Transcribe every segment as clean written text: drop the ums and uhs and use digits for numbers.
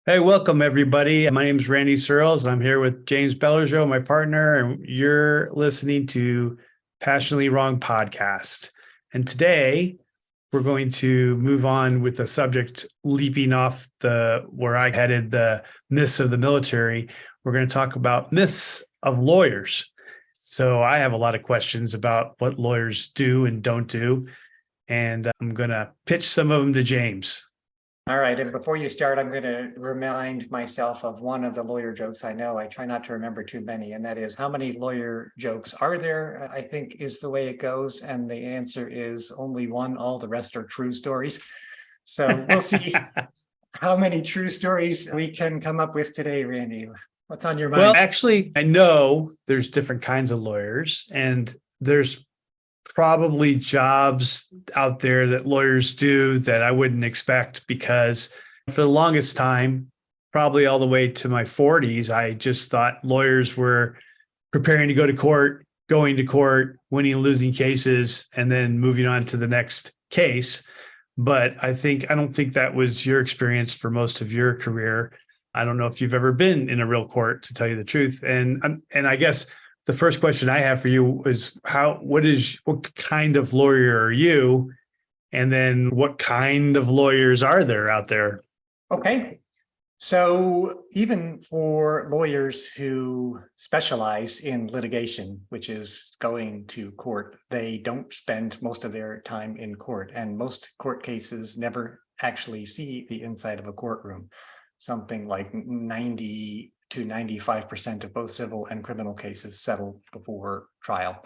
Hey, welcome everybody. My name is Randy Searles. I'm here with James Bellerjo, my partner, and you're listening to Passionately Wrong podcast. And today we're going to move on with the subject leaping off the where I headed the myths of the military. We're going to talk about myths of lawyers. So I have a lot of questions about what lawyers do and don't do, and I'm going to pitch some of them to James. All right. And before you start, I'm going to remind myself of one of the lawyer jokes I know. I try not to remember too many, and that is, how many lawyer jokes are there? I think is the way it goes. And the answer is only one. All the rest are true stories. So we'll see how many true stories we can come up with today, Randy. What's on your mind? Well, actually, I know there's different kinds of lawyers, and there's probably jobs out there that lawyers do that I wouldn't expect, because for the longest time, probably all the way to my 40s, I just thought lawyers were preparing to go to court, going to court, winning and losing cases, and then moving on to the next case. But I don't think that was your experience for most of your career. I don't know if you've ever been in a real court, to tell you the truth. And I guess the first question I have for you is what kind of lawyer are you? And then what kind of lawyers are there out there? Okay. So even for lawyers who specialize in litigation, which is going to court, they don't spend most of their time in court. And most court cases never actually see the inside of a courtroom. Something like 90 to 95% of both civil and criminal cases settle before trial.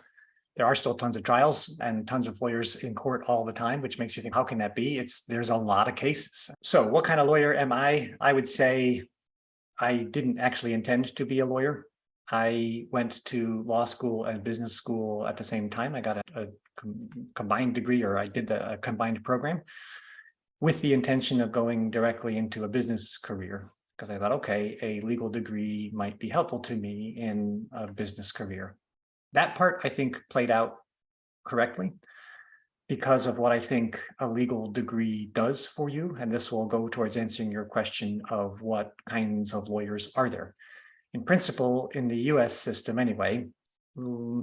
There are still tons of trials and tons of lawyers in court all the time, which makes you think, how can that be? There's a lot of cases. So what kind of lawyer am I? I would say I didn't actually intend to be a lawyer. I went to law school and business school at the same time. I got a combined degree, or I did a combined program with the intention of going directly into a business career, because I thought, okay, a legal degree might be helpful to me in a business career. That part, I think, played out correctly because of what I think a legal degree does for you. And this will go towards answering your question of what kinds of lawyers are there. In principle, in the US system anyway,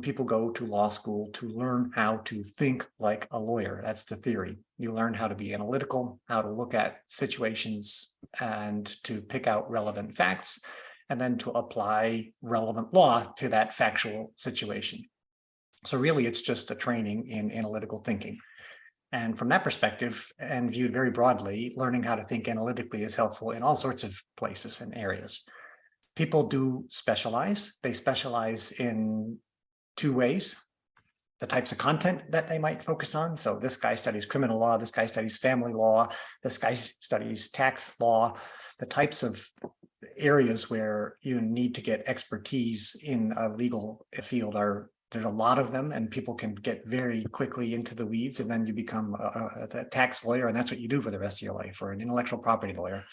people go to law school to learn how to think like a lawyer. That's the theory. You learn how to be analytical, how to look at situations and to pick out relevant facts, and then to apply relevant law to that factual situation. So really, it's just a training in analytical thinking. And from that perspective, and viewed very broadly, learning how to think analytically is helpful in all sorts of places and areas. People do specialize. They specialize in two ways: the types of content that they might focus on. So this guy studies criminal law, this guy studies family law, this guy studies tax law. The types of areas where you need to get expertise in a legal field there's a lot of them, and people can get very quickly into the weeds, and then you become a tax lawyer, and that's what you do for the rest of your life, or an intellectual property lawyer.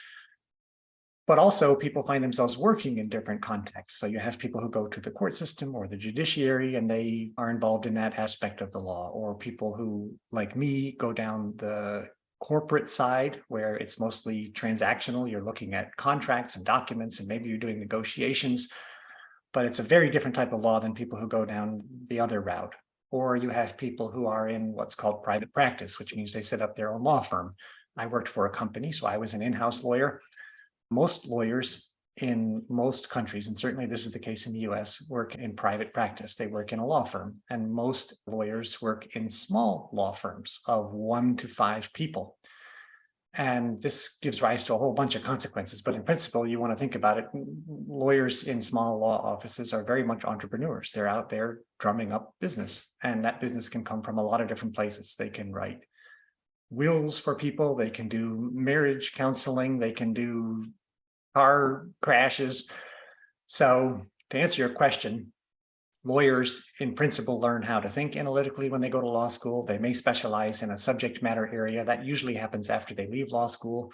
But also people find themselves working in different contexts. So you have people who go to the court system or the judiciary, and they are involved in that aspect of the law, or people who, like me, go down the corporate side where it's mostly transactional. You're looking at contracts and documents, and maybe you're doing negotiations, but it's a very different type of law than people who go down the other route. Or you have people who are in what's called private practice, which means they set up their own law firm. I worked for a company, so I was an in-house lawyer. Most lawyers in most countries, and certainly this is the case in the US, work in private practice. They work in a law firm, and most lawyers work in small law firms of 1 to 5 people. And this gives rise to a whole bunch of consequences. But in principle, you want to think about it, lawyers in small law offices are very much entrepreneurs. They're out there drumming up business, and that business can come from a lot of different places. They can write wills for people, they can do marriage counseling, they can do car crashes. So to answer your question, lawyers in principle learn how to think analytically when they go to law school. They may specialize in a subject matter area. That usually happens after they leave law school.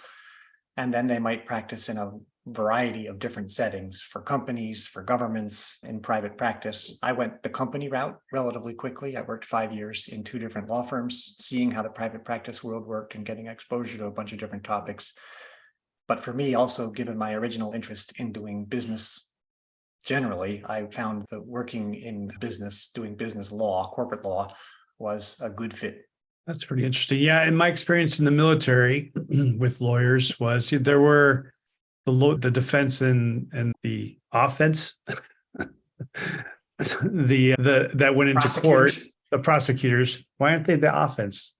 And then they might practice in a variety of different settings, for companies, for governments, in private practice. I went the company route relatively quickly. I worked 5 years in 2 different law firms, seeing how the private practice world worked and getting exposure to a bunch of different topics. But for me, also, given my original interest in doing business generally, I found that working in business, doing business law, corporate law, was a good fit. That's pretty interesting. Yeah, in my experience in the military with lawyers was there were the defense and the offense, the that went into court. Prosecutors. The prosecutors. Why aren't they the offense?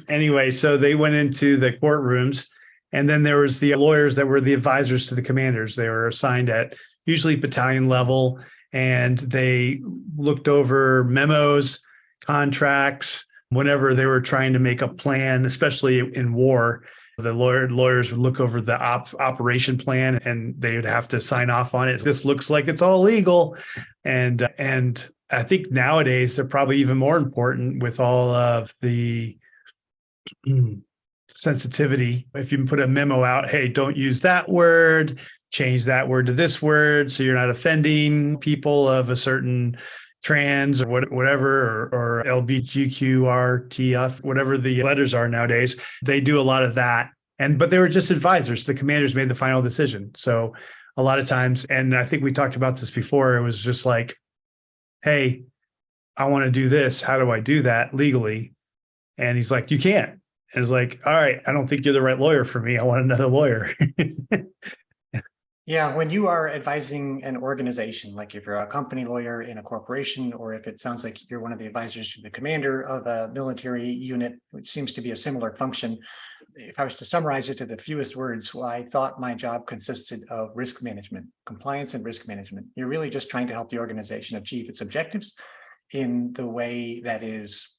Anyway, so they went into the courtrooms, and then there was the lawyers that were the advisors to the commanders. They were assigned at usually battalion level, and they looked over memos, contracts, whenever they were trying to make a plan, especially in war. The lawyers would look over the operation plan, and they would have to sign off on it. This looks like it's all legal, and I think nowadays they're probably even more important with all of the sensitivity. If you put a memo out, hey, don't use that word, change that word to this word, so you're not offending people of a certain trans or whatever, or LBGQRTF, whatever the letters are nowadays. They do a lot of that. But they were just advisors. The commanders made the final decision. So a lot of times, and I think we talked about this before, it was just like, hey, I want to do this. How do I do that legally? And he's like, you can't. And it's like, all right, I don't think you're the right lawyer for me. I want another lawyer. Yeah, when you are advising an organization, like if you're a company lawyer in a corporation, or if it sounds like you're one of the advisors to the commander of a military unit, which seems to be a similar function. If I was to summarize it to the fewest words, well, I thought my job consisted of risk management, compliance and risk management. You're really just trying to help the organization achieve its objectives in the way that is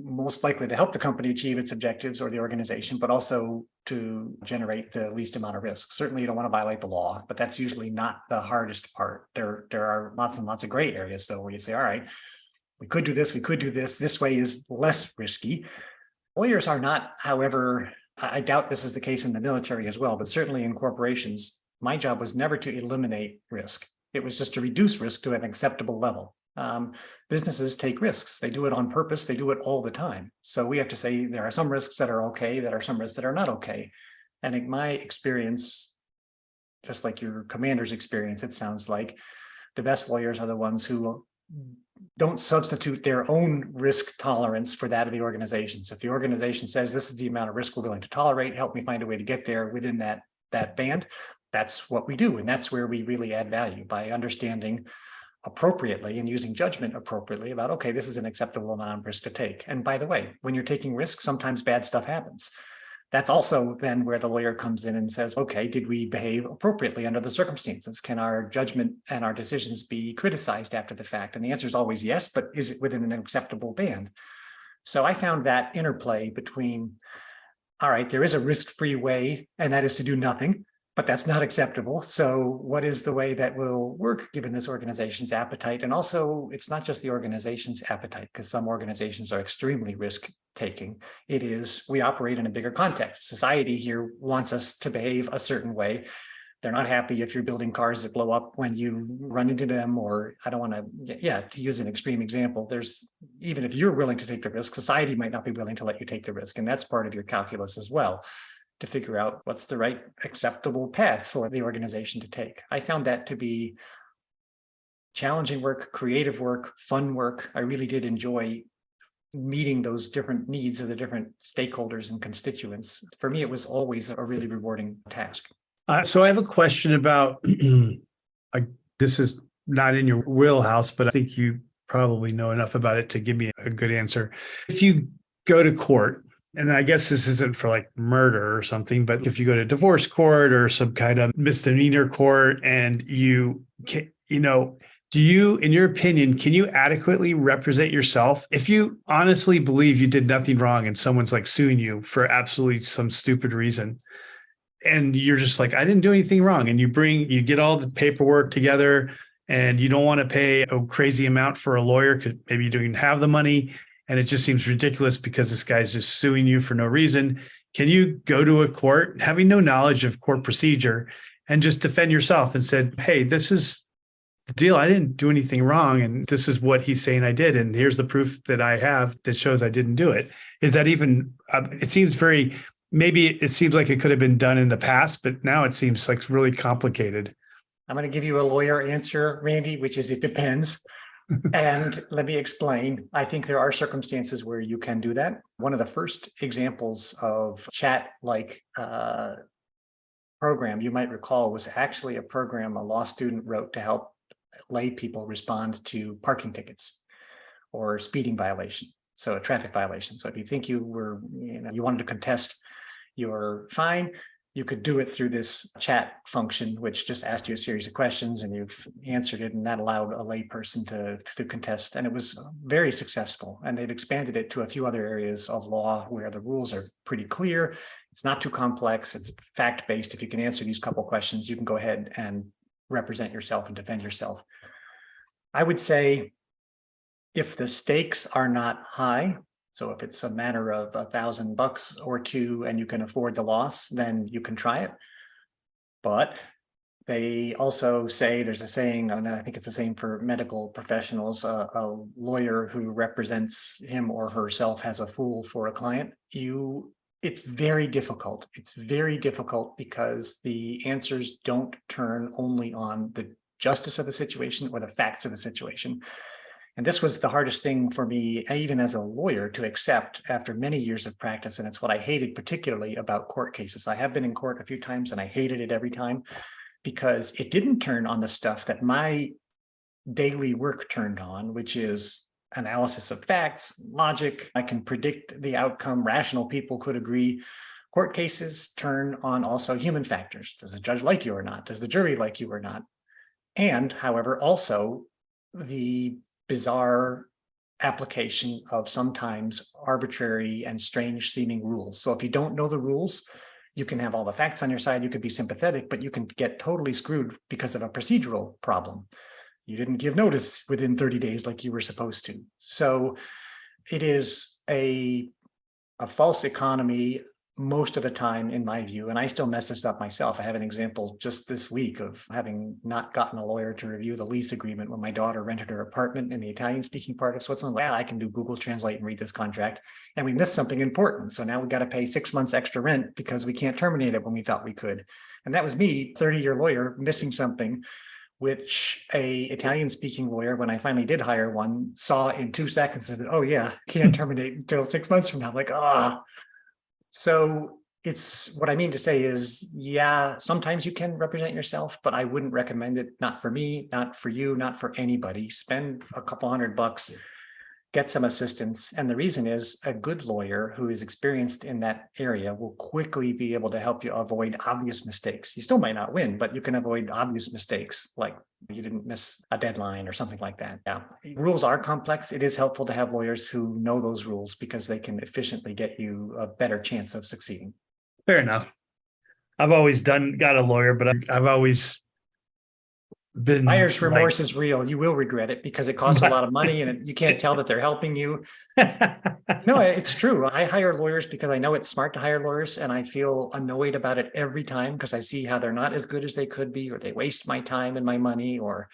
most likely to help the company achieve its objectives or the organization, but also to generate the least amount of risk. Certainly you don't want to violate the law, but that's usually not the hardest part. There are lots and lots of gray areas though, where you say, all right, we could do this, this way is less risky. Lawyers are not, however, I doubt this is the case in the military as well, but certainly in corporations, my job was never to eliminate risk. It was just to reduce risk to an acceptable level. Businesses take risks. They do it on purpose. They do it all the time. So we have to say there are some risks that are okay, there are some risks that are not okay. And in my experience, just like your commander's experience, it sounds like the best lawyers are the ones who don't substitute their own risk tolerance for that of the organization. So if the organization says this is the amount of risk we're willing to tolerate, help me find a way to get there within that band, that's what we do. And that's where we really add value, by understanding appropriately and using judgment appropriately about, okay, this is an acceptable amount of risk to take. And by the way, when you're taking risks, sometimes bad stuff happens. That's also then where the lawyer comes in and says, okay, did we behave appropriately under the circumstances? Can our judgment and our decisions be criticized after the fact? And the answer is always yes, but is it within an acceptable band? So I found that interplay between, all right, there is a risk-free way, and that is to do nothing, but that's not acceptable. So what is the way that will work given this organization's appetite? And also, it's not just the organization's appetite, because some organizations are extremely risk-taking. It is, we operate in a bigger context. Society here wants us to behave a certain way. They're not happy if you're building cars that blow up when you run into them, or I don't want to use an extreme example. Even if you're willing to take the risk, society might not be willing to let you take the risk. And that's part of your calculus as well, to figure out what's the right acceptable path for the organization to take. I found that to be challenging work, creative work, fun work. I really did enjoy meeting those different needs of the different stakeholders and constituents. For me, it was always a really rewarding task. So I have a question about, this is not in your wheelhouse, but I think you probably know enough about it to give me a good answer. If you go to court, and I guess this isn't for like murder or something, but if you go to divorce court or some kind of misdemeanor court, and you can, do you, in your opinion, can you adequately represent yourself? If you honestly believe you did nothing wrong and someone's like suing you for absolutely some stupid reason, and you're just like, I didn't do anything wrong. And you get all the paperwork together, and you don't want to pay a crazy amount for a lawyer because maybe you don't even have the money. And it just seems ridiculous because this guy's just suing you for no reason. Can you go to a court having no knowledge of court procedure and just defend yourself and said, hey, this is the deal. I didn't do anything wrong. And this is what he's saying I did. And here's the proof that I have that shows I didn't do it. Is that even, it seems very maybe it seems like it could have been done in the past, but now it seems like really complicated. I'm going to give you a lawyer answer, Randy, which is it depends. And let me explain. I think there are circumstances where you can do that. One of the first examples of chat-like program you might recall was actually a program a law student wrote to help lay people respond to parking tickets or speeding violation. So a traffic violation. So if you think you wanted to contest your fine, you could do it through this chat function, which just asked you a series of questions and you've answered it, and that allowed a lay person to contest. And it was very successful. And they've expanded it to a few other areas of law where the rules are pretty clear. It's not too complex. It's fact-based. If you can answer these couple questions, you can go ahead and represent yourself and defend yourself. I would say if the stakes are not high, so if it's a matter of $1,000 or two and you can afford the loss, then you can try it. But they also say, there's a saying, and I think it's the same for medical professionals, a lawyer who represents him or herself as a fool for a client. It's very difficult. It's very difficult because the answers don't turn only on the justice of the situation or the facts of the situation. And this was the hardest thing for me, even as a lawyer, to accept after many years of practice. And it's what I hated particularly about court cases. I have been in court a few times and I hated it every time because it didn't turn on the stuff that my daily work turned on, which is analysis of facts, logic. I can predict the outcome. Rational people could agree. Court cases turn on also human factors. Does the judge like you or not? Does the jury like you or not? And, however, also the bizarre application of sometimes arbitrary and strange seeming rules. So if you don't know the rules, you can have all the facts on your side, you could be sympathetic, but you can get totally screwed because of a procedural problem. You didn't give notice within 30 days like you were supposed to. So it is a false economy most of the time, in my view, and I still mess this up myself. I have an example just this week of having not gotten a lawyer to review the lease agreement when my daughter rented her apartment in the Italian-speaking part of Switzerland. Well, I can do Google Translate and read this contract, and we missed something important. So now we got to pay 6 months extra rent because we can't terminate it when we thought we could. And that was me, 30-year lawyer, missing something, which a Italian-speaking lawyer, when I finally did hire one, saw in 2 seconds and said, "Oh yeah, can't terminate until 6 months from now." I'm like, ah. So it's what I mean to say is, yeah, sometimes you can represent yourself, but I wouldn't recommend it. Not for me, not for you, not for anybody. Spend a couple $100, get some assistance. And the reason is a good lawyer who is experienced in that area will quickly be able to help you avoid obvious mistakes. You still might not win, but you can avoid obvious mistakes, like you didn't miss a deadline or something like that. Yeah, rules are complex. It is helpful to have lawyers who know those rules because they can efficiently get you a better chance of succeeding. Fair enough. I've always got a lawyer, but I've always been Buyer's remorse is real. You will regret it because it costs a lot of money and you can't tell that they're helping you. No, it's true. I hire lawyers because I know it's smart to hire lawyers, and I feel annoyed about it every time because I see how they're not as good as they could be, or they waste my time and my money, or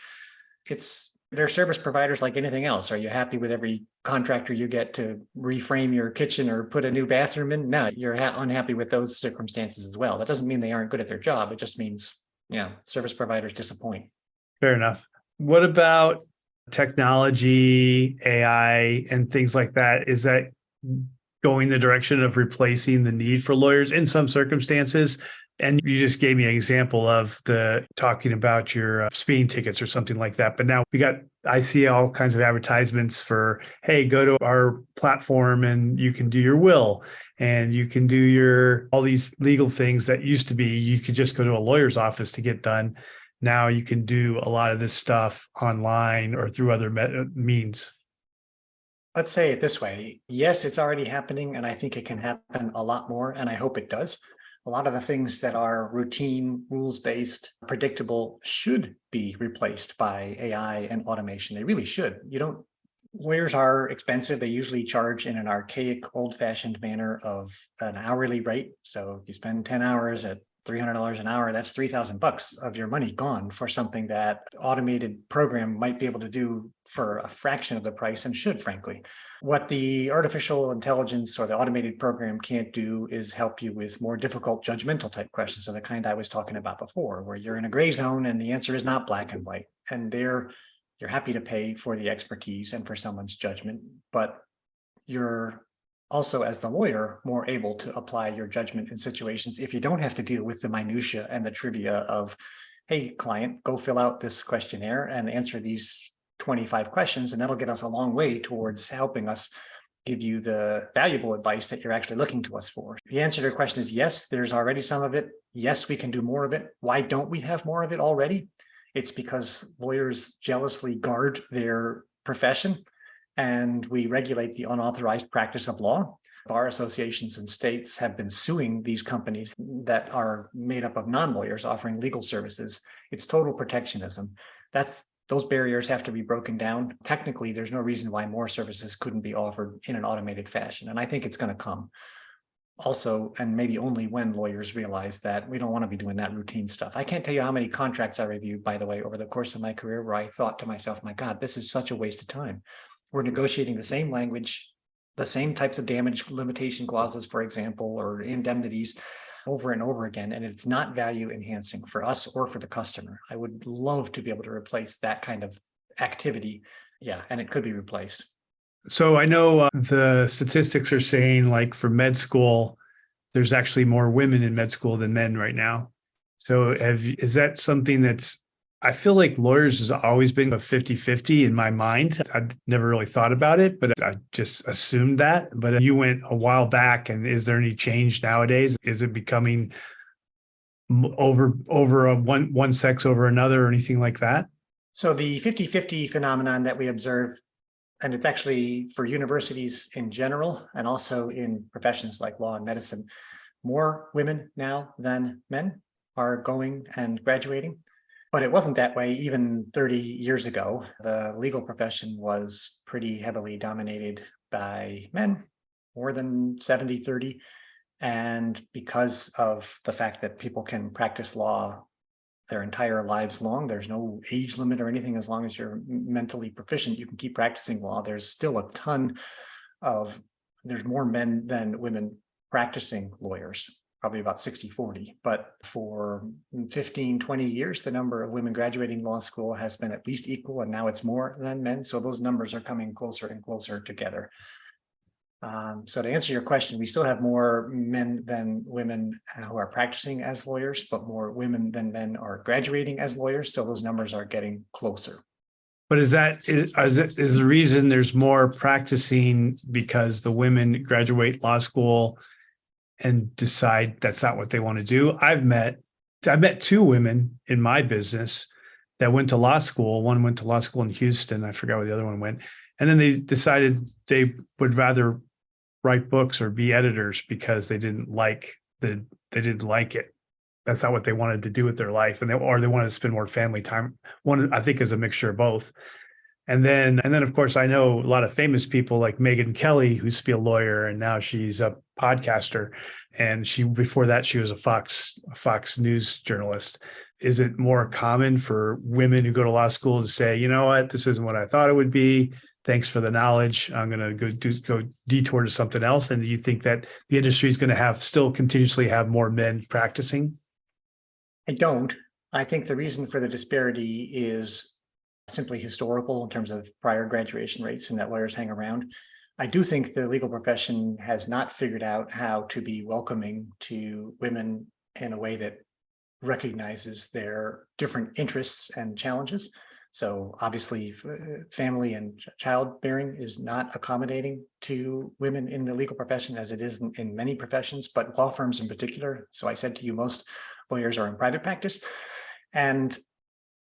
they're service providers like anything else. Are you happy with every contractor you get to reframe your kitchen or put a new bathroom in? No, you're unhappy with those circumstances as well. That doesn't mean they aren't good at their job. It just means, yeah, service providers disappoint. Fair enough. What about technology, AI, and things like that? Is that going the direction of replacing the need for lawyers in some circumstances? And you just gave me an example of talking about your speeding tickets or something like that. But now I see all kinds of advertisements for, hey, go to our platform and you can do your will and you can do all these legal things that used to be, you could just go to a lawyer's office to get done. Now you can do a lot of this stuff online or through other means. Let's say it this way. Yes, it's already happening, and I think it can happen a lot more, and I hope it does. A lot of the things that are routine, rules-based, predictable should be replaced by AI and automation. They really should. Lawyers are expensive. They usually charge in an archaic, old-fashioned manner of an hourly rate. So if you spend 10 hours at $300 an hour, that's $3,000 of your money gone for something that automated program might be able to do for a fraction of the price and should, frankly. What the artificial intelligence or the automated program can't do is help you with more difficult judgmental type questions of the kind I was talking about before, where you're in a gray zone and the answer is not black and white. And you're happy to pay for the expertise and for someone's judgment, but you're also, as the lawyer, more able to apply your judgment in situations if you don't have to deal with the minutia and the trivia of, hey, client, go fill out this questionnaire and answer these 25 questions, and that'll get us a long way towards helping us give you the valuable advice that you're actually looking to us for. The answer to your question is yes, there's already some of it. Yes, we can do more of it. Why don't we have more of it already? It's because lawyers jealously guard their profession, and we regulate the unauthorized practice of law. Bar associations and states have been suing these companies that are made up of non-lawyers offering legal services. It's total protectionism. Those barriers have to be broken down. Technically, there's no reason why more services couldn't be offered in an automated fashion, and I think it's going to come. Also, and maybe only when lawyers realize that we don't want to be doing that routine stuff. I can't tell you how many contracts I reviewed, by the way, over the course of my career where I thought to myself, my God, this is such a waste of time. We're negotiating the same language, the same types of damage limitation clauses, for example, or indemnities over and over again, and it's not value enhancing for us or for the customer. I would love to be able to replace that kind of activity. Yeah, and it could be replaced. So I know the statistics are saying, like, for med school, there's actually more women in med school than men right now. So is that something that's, I feel like lawyers has always been a 50-50 in my mind. I've never really thought about it, but I just assumed that. But you went a while back, and is there any change nowadays? Is it becoming over a one sex over another or anything like that? So the 50-50 phenomenon that we observe, and it's actually for universities in general, and also in professions like law and medicine, more women now than men are going and graduating. But it wasn't that way even 30 years ago. The legal profession was pretty heavily dominated by men, more than 70-30. And because of the fact that people can practice law their entire lives long, there's no age limit or anything. As long as you're mentally proficient, you can keep practicing law. There's still there's more men than women practicing lawyers. Probably about 60-40, but for 15-20 years, the number of women graduating law school has been at least equal, and now it's more than men. So those numbers are coming closer and closer together. So to answer your question, we still have more men than women who are practicing as lawyers, but more women than men are graduating as lawyers. So those numbers are getting closer. But is the reason there's more practicing because the women graduate law school and decide that's not what they want to do? I've met two women in my business that went to law school. One went to law school in Houston. I forgot where the other one went. And then they decided they would rather write books or be editors because they didn't like it. That's not what they wanted to do with their life. And they wanted to spend more family time. One, I think, is a mixture of both. And then of course, I know a lot of famous people like Megyn Kelly, who used to be a lawyer, and now she's a podcaster. And before that, she was a Fox News journalist. Is it more common for women who go to law school to say, you know what, this isn't what I thought it would be. Thanks for the knowledge. I'm going to go detour to something else. And do you think that the industry is going to still continuously have more men practicing? I don't. I think the reason for the disparity is simply historical in terms of prior graduation rates and that lawyers hang around. I do think the legal profession has not figured out how to be welcoming to women in a way that recognizes their different interests and challenges. So obviously, family and childbearing is not accommodating to women in the legal profession as it is in many professions, but law firms in particular. So I said to you, most lawyers are in private practice, and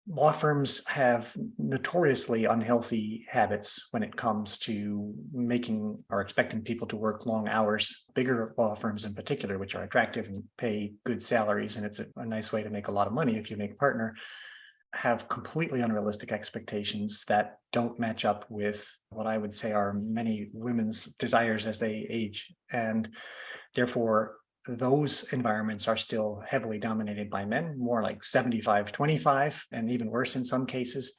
law firms have notoriously unhealthy habits when it comes to making or expecting people to work long hours. Bigger law firms in particular, which are attractive and pay good salaries, and it's a nice way to make a lot of money if you make a partner, have completely unrealistic expectations that don't match up with what I would say are many women's desires as they age. And therefore, those environments are still heavily dominated by men, more like 75-25, and even worse in some cases.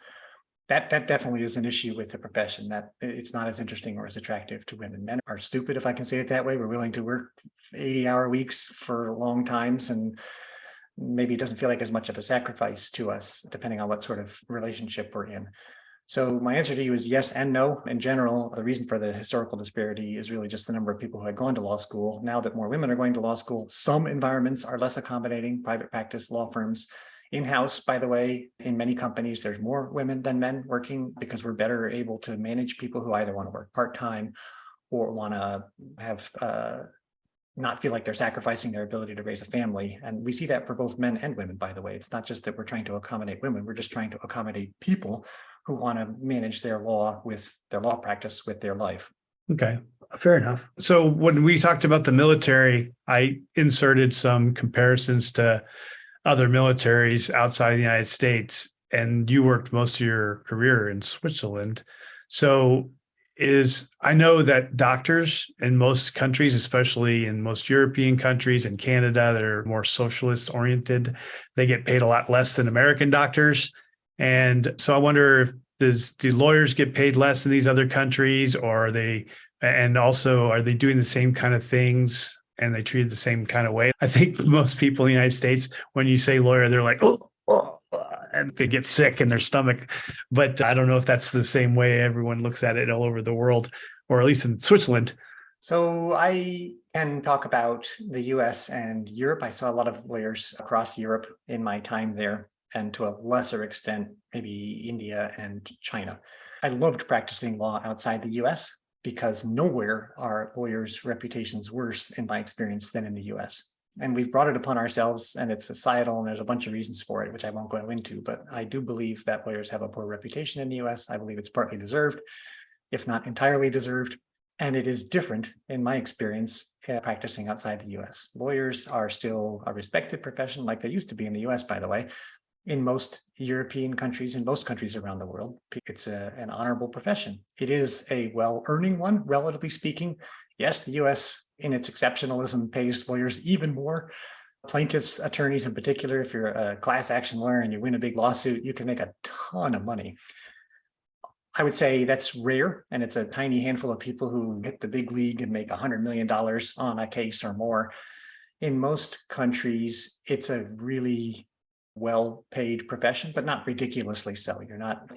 That definitely is an issue with the profession, that it's not as interesting or as attractive to women. Men are stupid, if I can say it that way. We're willing to work 80-hour weeks for long times, and maybe it doesn't feel like as much of a sacrifice to us, depending on what sort of relationship we're in. So my answer to you is yes and no. In general, the reason for the historical disparity is really just the number of people who had gone to law school. Now that more women are going to law school, some environments are less accommodating, private practice, law firms. In-house, by the way, in many companies, there's more women than men working because we're better able to manage people who either want to work part-time or want to have not feel like they're sacrificing their ability to raise a family. And we see that for both men and women, by the way. It's not just that we're trying to accommodate women, we're just trying to accommodate people who want to manage their law with their law practice with their life. Okay, fair enough. So when we talked about the military, I inserted some comparisons to other militaries outside of the United States, and you worked most of your career in Switzerland. So I know that doctors in most countries, especially in most European countries and Canada that are more socialist oriented, they get paid a lot less than American doctors. And so I wonder if do lawyers get paid less in these other countries, or are they doing the same kind of things and they treated the same kind of way? I think most people in the United States, when you say lawyer, they're like, oh, and they get sick in their stomach. But I don't know if that's the same way everyone looks at it all over the world, or at least in Switzerland. So I can talk about the US and Europe. I saw a lot of lawyers across Europe in my time there, and to a lesser extent, maybe India and China. I loved practicing law outside the US because nowhere are lawyers' reputations worse, in my experience, than in the US. And we've brought it upon ourselves, and it's societal, and there's a bunch of reasons for it, which I won't go into. But I do believe that lawyers have a poor reputation in the US. I believe it's partly deserved, if not entirely deserved. And it is different, in my experience, practicing outside the US. Lawyers are still a respected profession, like they used to be in the US, by the way. In most European countries, in most countries around the world, it's an honorable profession. It is a well-earning one, relatively speaking. Yes, the US, in its exceptionalism, pays lawyers even more. Plaintiffs, attorneys in particular, if you're a class action lawyer and you win a big lawsuit, you can make a ton of money. I would say that's rare, and it's a tiny handful of people who hit the big league and make $100 million on a case or more. In most countries, it's a really well-paid profession, but not ridiculously so.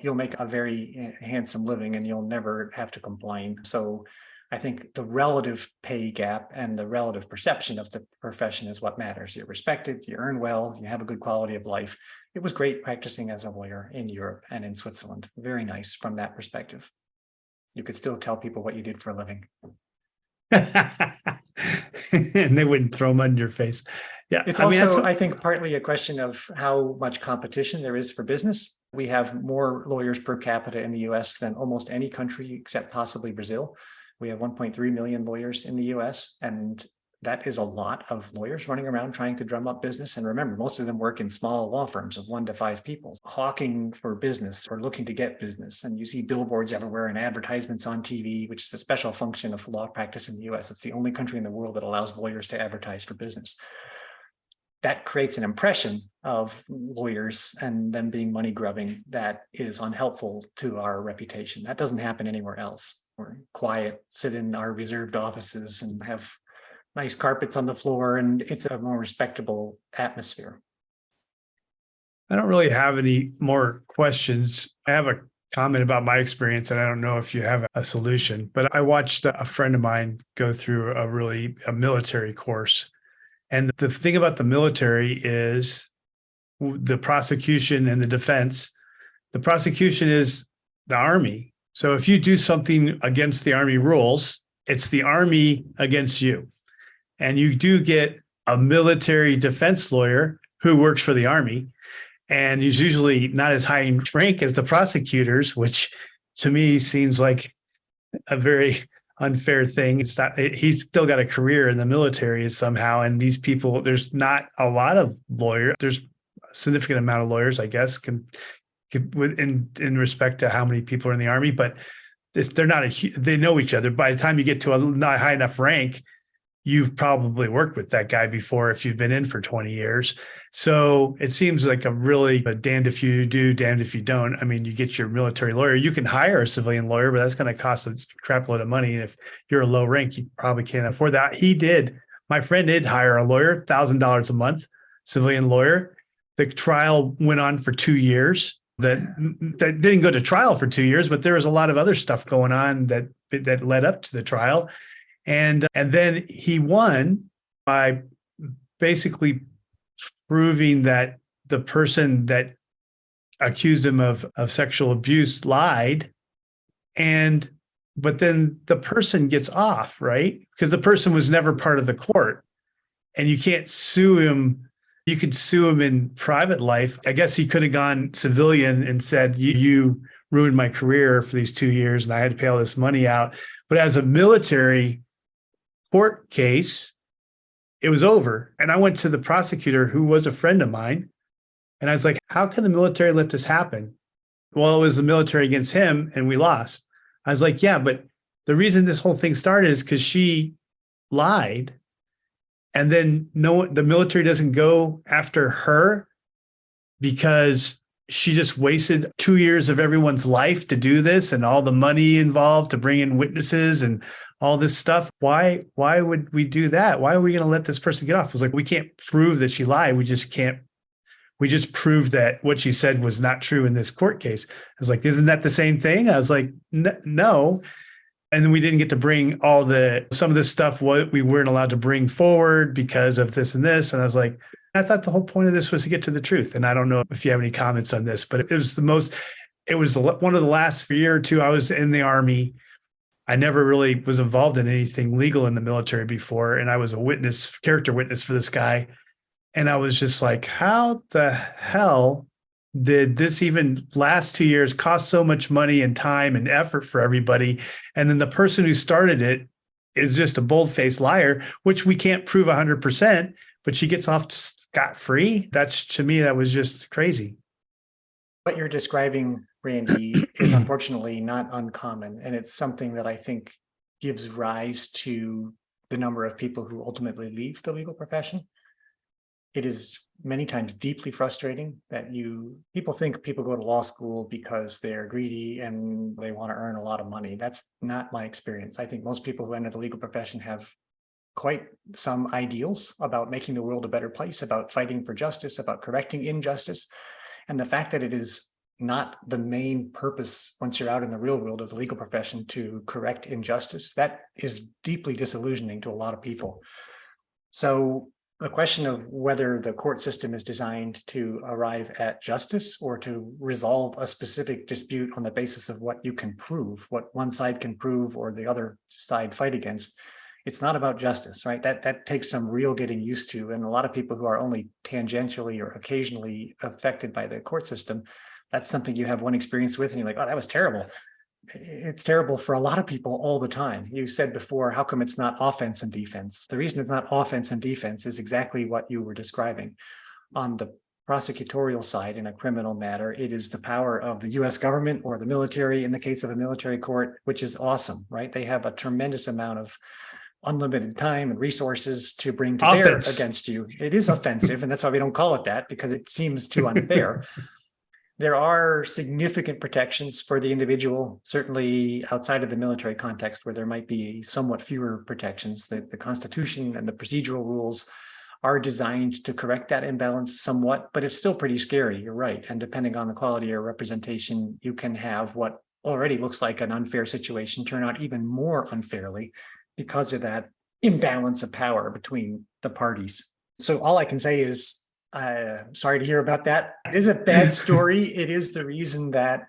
You'll make a very handsome living and you'll never have to complain. So I think the relative pay gap and the relative perception of the profession is what matters. You're respected, you earn well, you have a good quality of life. It was great practicing as a lawyer in Europe and in Switzerland. Very nice from that perspective. You could still tell people what you did for a living. And they wouldn't throw mud in your face. Yeah. It's also, I think, partly a question of how much competition there is for business. We have more lawyers per capita in the US than almost any country except possibly Brazil. We have 1.3 million lawyers in the US, and that is a lot of lawyers running around trying to drum up business. And remember, most of them work in small law firms of 1 to 5 people, hawking for business or looking to get business. And you see billboards everywhere and advertisements on TV, which is a special function of law practice in the US. It's the only country in the world that allows lawyers to advertise for business. That creates an impression of lawyers and them being money grubbing that is unhelpful to our reputation. That doesn't happen anywhere else. We're quiet, sit in our reserved offices and have nice carpets on the floor, and it's a more respectable atmosphere. I don't really have any more questions. I have a comment about my experience, and I don't know if you have a solution, but I watched a friend of mine go through a military course. And the thing about the military is the prosecution and the defense. The prosecution is the Army. So if you do something against the Army rules, it's the Army against you. And you do get a military defense lawyer who works for the Army, and he's usually not as high in rank as the prosecutors, which to me seems like a very unfair thing. It's not, he's still got a career in the military somehow. And these people, there's not a lot of lawyers. There's a significant amount of lawyers, I guess, in respect to how many people are in the Army, but they're not, they know each other. By the time you get to a not high enough rank, you've probably worked with that guy before if you've been in for 20 years. So it seems like a damned if you do, damned if you don't. I mean, you get your military lawyer, you can hire a civilian lawyer, but that's going to cost a crap load of money. And if you're a low rank, you probably can't afford that. My friend did hire a lawyer, $1,000 a month, civilian lawyer. The trial went on for 2 years. That didn't go to trial for 2 years, but there was a lot of other stuff going on that led up to the trial. And then he won by basically proving that the person that accused him of sexual abuse lied. But then the person gets off, right? Because the person was never part of the court. And you can't sue him. You could sue him in private life. I guess he could have gone civilian and said, you ruined my career for these 2 years and I had to pay all this money out. But as a military court case, it was over. And I went to the prosecutor, who was a friend of mine, and I was like, how can the military let this happen? Well, it was the military against him and we lost. I was like, yeah, but the reason this whole thing started is because she lied. And then the military doesn't go after her because she just wasted 2 years of everyone's life to do this and all the money involved to bring in witnesses and all this stuff. Why would we do that? Why are we going to let this person get off? It was like, we can't prove that she lied. We just proved that what she said was not true in this court case. I was like, isn't that the same thing? I was like, no. And then we didn't get to bring some of this stuff, what we weren't allowed to bring forward because of this and this. And I was like, I thought the whole point of this was to get to the truth. And I don't know if you have any comments on this, but it was one of the last year or two I was in the Army. I never really was involved in anything legal in the military before. And I was a character witness for this guy. And I was just like, how the hell did this even last 2 years, cost so much money and time and effort for everybody? And then the person who started it is just a bold-faced liar, which we can't prove 100%, but she gets off scot-free. To me, that was just crazy. What you're describing, Randy, is unfortunately not uncommon. And it's something that I think gives rise to the number of people who ultimately leave the legal profession. It is many times deeply frustrating that people think people go to law school because they're greedy and they want to earn a lot of money. That's not my experience. I think most people who enter the legal profession have quite some ideals about making the world a better place, about fighting for justice, about correcting injustice. And the fact that it is not the main purpose once you're out in the real world of the legal profession to correct injustice, that is deeply disillusioning to a lot of people. So the question of whether the court system is designed to arrive at justice or to resolve a specific dispute on the basis of what you can prove, what one side can prove or the other side fight against, it's not about justice, right? That takes some real getting used to. And a lot of people who are only tangentially or occasionally affected by the court system, that's something you have one experience with and you're like, oh, that was terrible. It's terrible for a lot of people all the time. You said before, how come it's not offense and defense? The reason it's not offense and defense is exactly what you were describing. On the prosecutorial side in a criminal matter, it is the power of the US government or the military in the case of a military court, which is awesome, right? They have a tremendous amount of unlimited time and resources to bring to bear against you. It is offensive, and that's why we don't call it that, because it seems too unfair. There are significant protections for the individual, certainly outside of the military context where there might be somewhat fewer protections. The Constitution and the procedural rules are designed to correct that imbalance somewhat, but it's still pretty scary, you're right. And depending on the quality of your representation, you can have what already looks like an unfair situation turn out even more unfairly because of that imbalance of power between the parties. So all I can say is, sorry to hear about that. It is a bad story. It is the reason that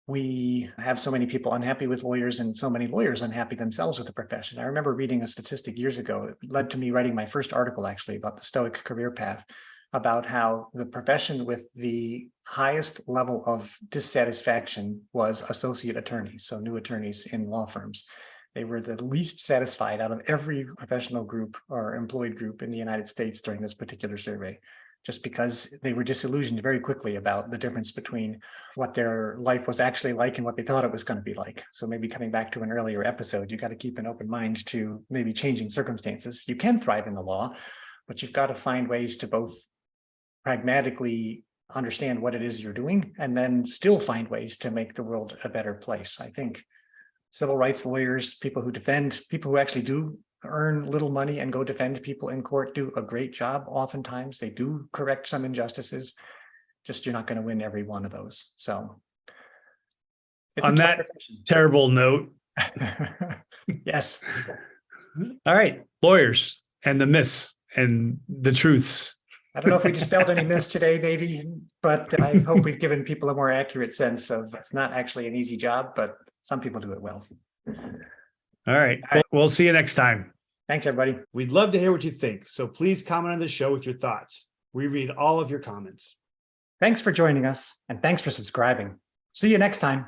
we have so many people unhappy with lawyers and so many lawyers unhappy themselves with the profession. I remember reading a statistic years ago. It led to me writing my first article, actually, about the Stoic career path, about how the profession with the highest level of dissatisfaction was associate attorneys, so new attorneys in law firms. They were the least satisfied out of every professional group or employed group in the United States during this particular survey. just because they were disillusioned very quickly about the difference between what their life was actually like and what they thought it was going to be like. So maybe coming back to an earlier episode, you got to keep an open mind to maybe changing circumstances. You can thrive in the law, but you've got to find ways to both pragmatically understand what it is you're doing and then still find ways to make the world a better place. I think civil rights lawyers, people who actually do earn little money and go defend people in court, do a great job. Oftentimes they do correct some injustices, just you're not going to win every one of those. So on that terrible note. Yes. All right, lawyers and the myths and the truths. I don't know if we dispelled any myths today, maybe, but I hope we've given people a more accurate sense of it's not actually an easy job, but some people do it well. All right. We'll see you next time. Thanks, everybody. We'd love to hear what you think, so please comment on the show with your thoughts. We read all of your comments. Thanks for joining us, and thanks for subscribing. See you next time.